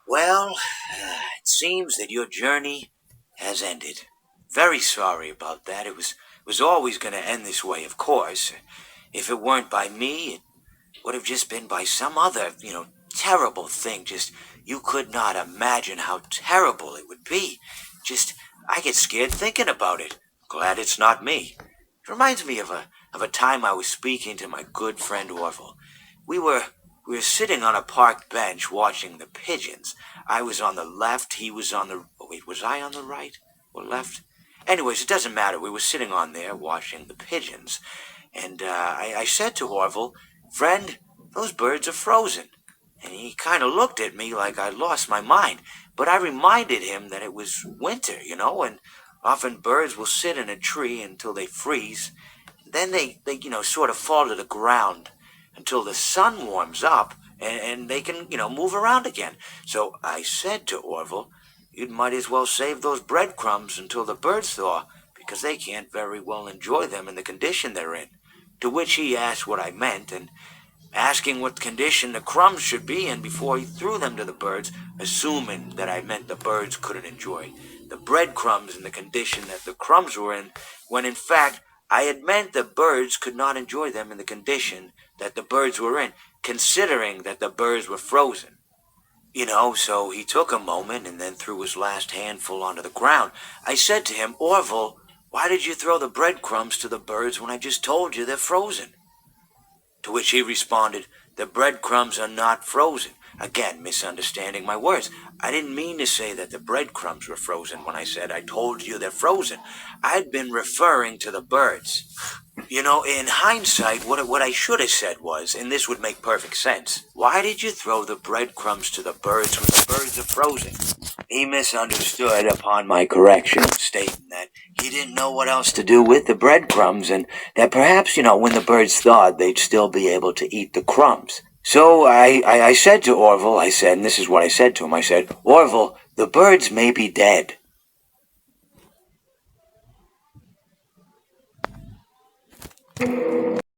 Well, it seems that your journey has ended. Very sorry about that. It was always going to end this way, of course. If it weren't by me, it would have just been by some other, terrible thing. Just, you could not imagine how terrible it would be. Just, I get scared thinking about it. Glad it's not me. It reminds me of a time I was speaking to my good friend Orville. We were we were sitting on a park bench watching the pigeons. I was on the left, he was on the... Oh, wait, was I on the right or left? Anyways, it doesn't matter. We were sitting on there watching the pigeons. And I said to Orville, "Friend, those birds are frozen." And he kind of looked at me like I lost my mind. But I reminded him that it was winter, and often birds will sit in a tree until they freeze. Then they sort of fall to the ground until the sun warms up and they can, move around again. So I said to Orville, "You might as well save those breadcrumbs until the birds thaw, because they can't very well enjoy them in the condition they're in." To which he asked what I meant, and asking what condition the crumbs should be in before he threw them to the birds, assuming that I meant the birds couldn't enjoy the breadcrumbs in the condition that the crumbs were in, when in fact I had meant the birds could not enjoy them in the condition that the birds were in, considering that the birds were frozen. So he took a moment and then threw his last handful onto the ground. I said to him, "Orville, why did you throw the breadcrumbs to the birds when I just told you they're frozen?" To which he responded, "The breadcrumbs are not frozen." Again, misunderstanding my words. I didn't mean to say that the breadcrumbs were frozen when I said I told you they're frozen. I'd been referring to the birds. In hindsight, what I should have said was, and this would make perfect sense, "Why did you throw the breadcrumbs to the birds when the birds are frozen?" He misunderstood upon my correction, stating that he didn't know what else to do with the breadcrumbs, and that perhaps, when the birds thawed, they'd still be able to eat the crumbs. So I said to Orville, and this is what I said to him, I said, "Orville, the birds may be dead."